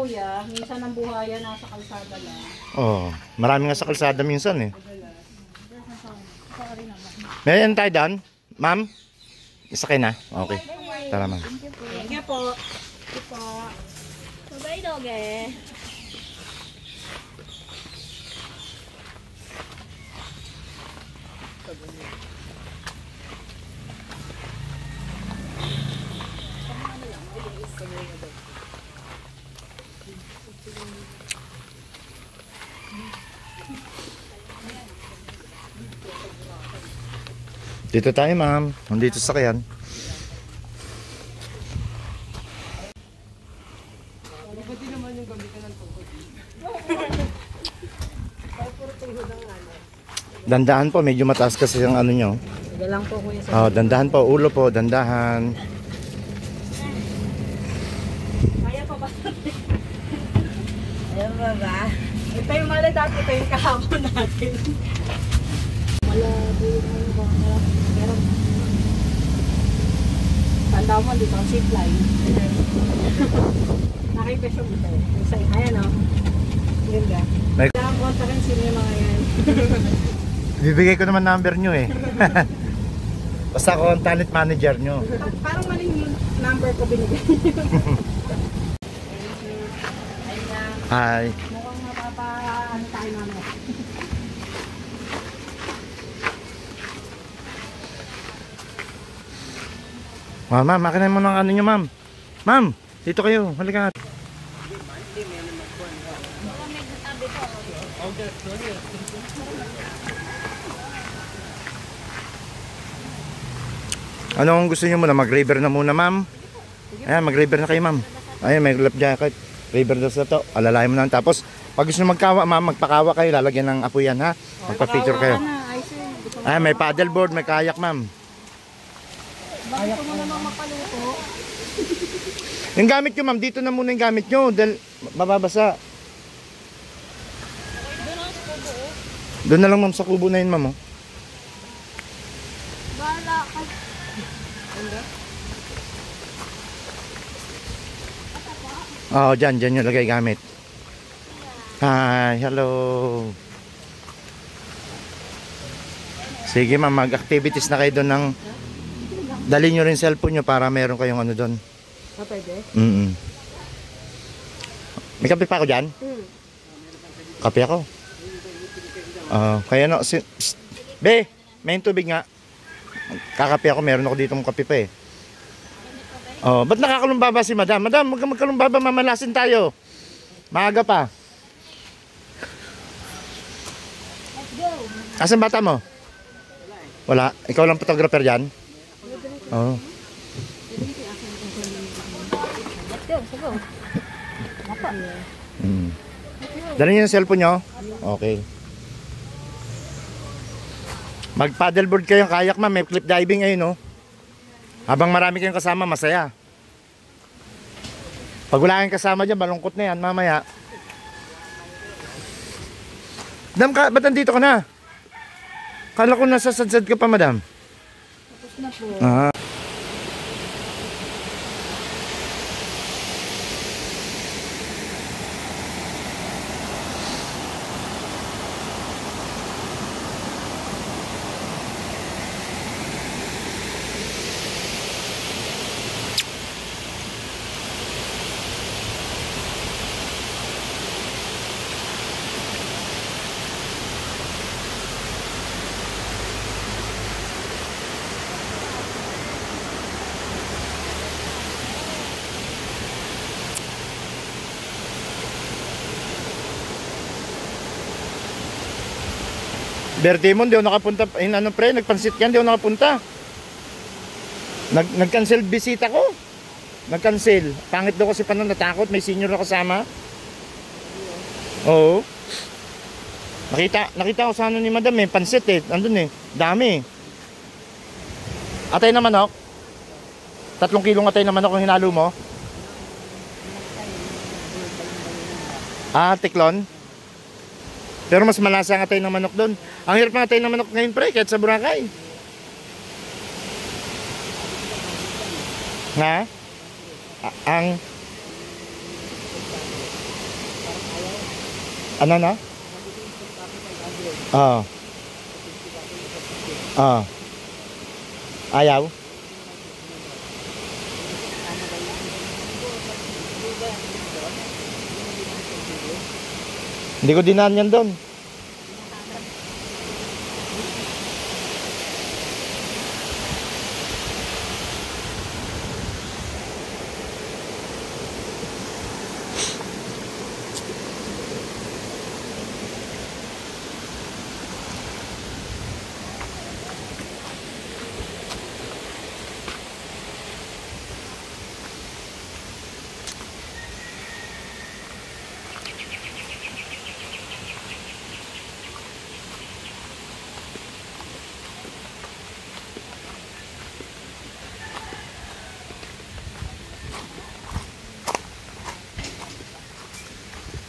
kuya, minsan ang buhayan nasa kalsada lang. Oh, marami nga sa kalsada minsan eh. Meron tayo doon? Ma'am? Isa kayo na? Okay. Tara ma'am. Thank you po. Thank you po. Bye doge. Dito tayo ma'am. Nandito sa kayan. Dandahan po, medyo mataas kasi ang ano nyo. Sige lang po kuya. Oh, dandahan po, ulo po, dandahan. Kaya pa ba? Ayan ba ba? Ito yung mali dati, ito yung kahapon natin. Malabo yung ano ba? Meron. Tanda mo, dito ang zip line. Nakita siya dito. Ayan o. Ganda. Kailangan kontakin sino yung mga yan. Bibigay ko naman number nyo eh. Basta ako ang talent manager nyo. Parang mali yung number ko binigay. Hi. Mukhang mapapa-ano tayo namin. Ma'am, makinain mo ng ano nyo ma'am. Ma'am, dito kayo. Halika. Anong gusto nyo muna? Mag-river na muna ma'am. Ayan, mag-river na kayo ma'am. Ayan, may lap jacket. River daw sa to. Alalayan mo na. Tapos, pag gusto nyo magkawa ma'am, magpakawa kayo. Lalagyan ng apo yan ha. Magpa-picture kayo. Ayan, may paddleboard, may kayak ma'am. Bakit ko mo naman mapaluto? Yung gamit nyo ma'am, dito na muna yung gamit nyo. Dahil mababasa. Doon na lang ma'am sa kubo na yun ma'am. Oh. Bala ka. Oo, dyan nyo lagay gamit. Hi, hello. Sige ma'am, mag-activities na kayo doon ng... Dali nyo rin cellphone nyo para meron kayong ano doon. Ah, pwede? May kape pa ako dyan? Kape ako. Kaya no, Be, may tubig nga. Kakape ako, meron ako dito ng kape pa eh. Ba't nakakalumbaba si madam? Madam, huwag ka magkalumbaba, mamalasin tayo. Maaga pa. Let's go. Asan bata mo? Wala. Ikaw lang photographer dyan? Oo. Let's go. Let's go. Apa? Dali niyo yung cellphone nyo? Okay. Mag-paddleboard kayong kayak ma'am. May cliff diving ngayon no? Habang marami kayong kasama, masaya. Pag wala kayong kasama dyan, malungkot na yan mamaya. Madam, ba't nandito ka na? Kala ko nasa sadsad ka pa madam. Tapos na po. Birthday mo, hindi ako nakapunta. Ano pre, nagpansit yan, hindi ako nakapunta. Nag-cancel bisita ko. Nag-cancel. Pangit daw kasi paano, natakot. May senior na kasama. Oo. Nakita ko sa ano ni madam eh. Pansit eh. Andun eh. Dami. Atay na manok. 3 kilong atay na manok ang hinalo mo. Tiklon. Pero mas malasa ang atay ng manok doon. Ang hirap ng atay ng manok ngayon pre, kahit sa Boracay. Nga? Ano na? Oo. Oo. Ayaw? Hindi ko dinaan yan doon.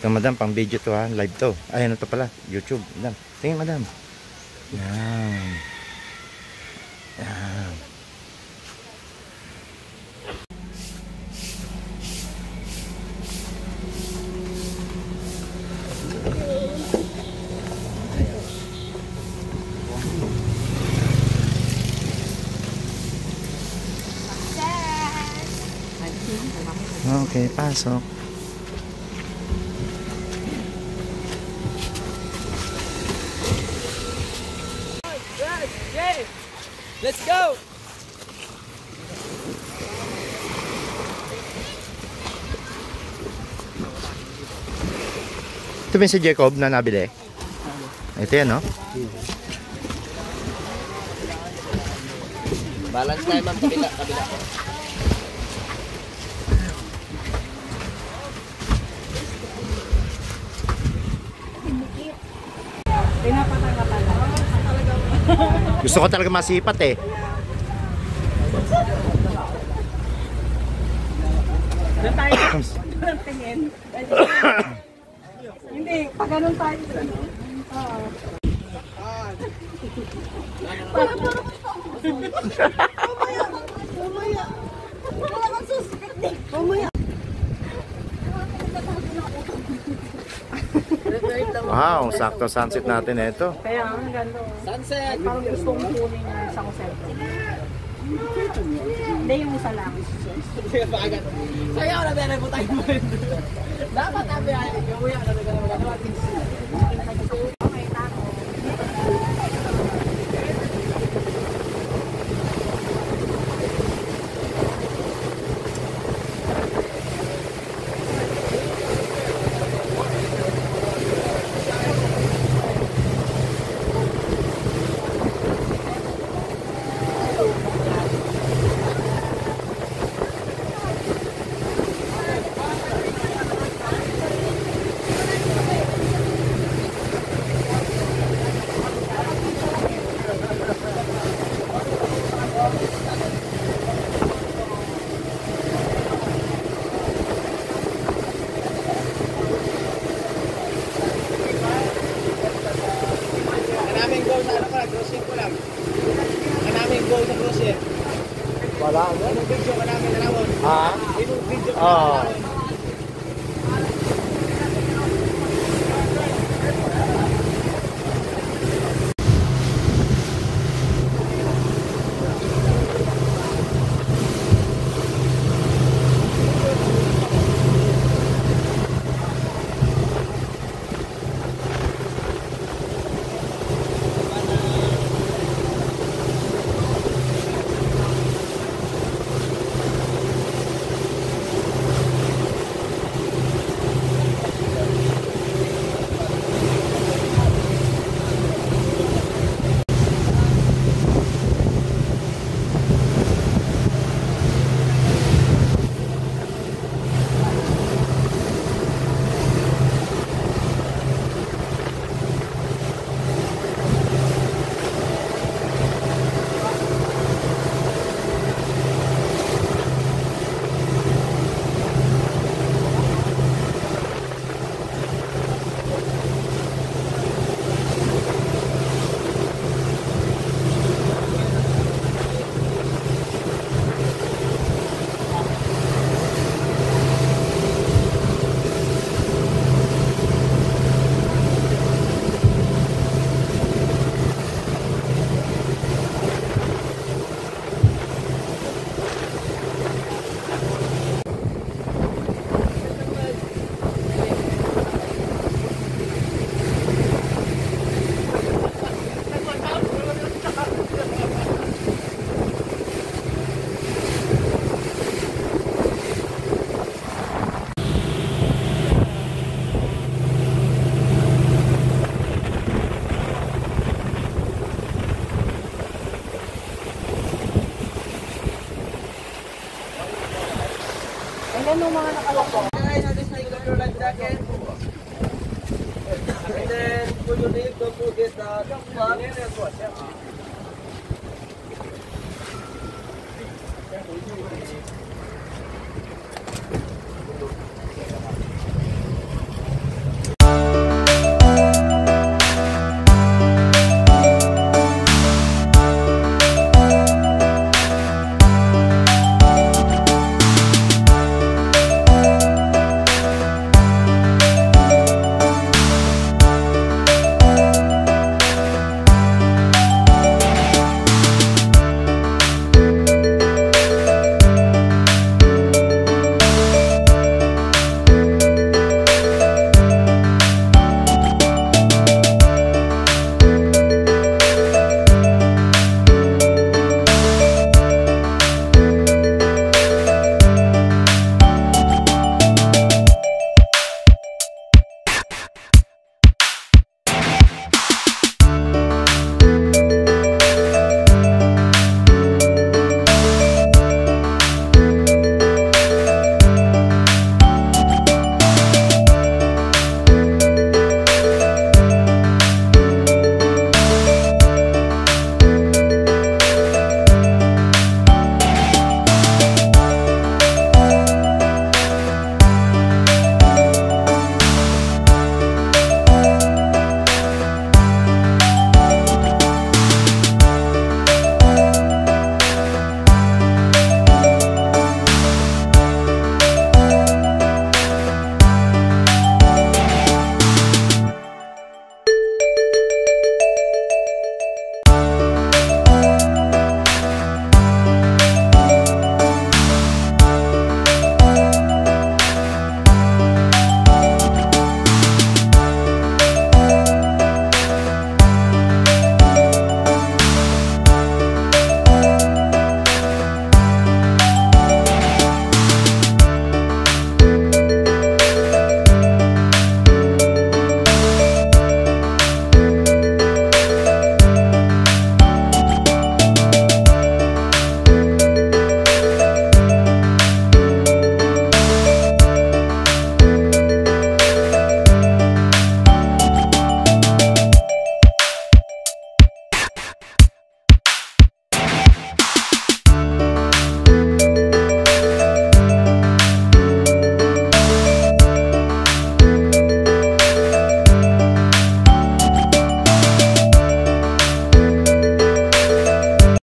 Ito madam, pang video to ha, live to. Ay ano to pala, YouTube. Madam. Tingin madam. Yan. Yan. Okay, pasok. Let's go! Ito ba si Jacob na nabili? Ito yan, no? Balance tayo ma'am, kabila. Pinapatay ka pala. Gusto ko talaga masipat eh. Doon tayo. Doon tingin. Hindi, pag ganun tayo. Oo. Mamaya. Wala kang suspect eh. Mamaya. Wow, sakto sunset natin ito. Kaya ang ganda. Sunset! Parang gusto kong kunin yung isang cellphone. Hindi yung isa lang. Sayaw na meron po tayo mo. Dapat kami ay gawin na magagawa. Okay, tako. Kanaming go sa ano ka, crossing ko lang. Kanaming go sa crossing. Wala. Anong video ka namin narawon? Ha? Anong video ka Oo. namin narawon? Guys, this is your life jacket. And then, for your name, don't forget the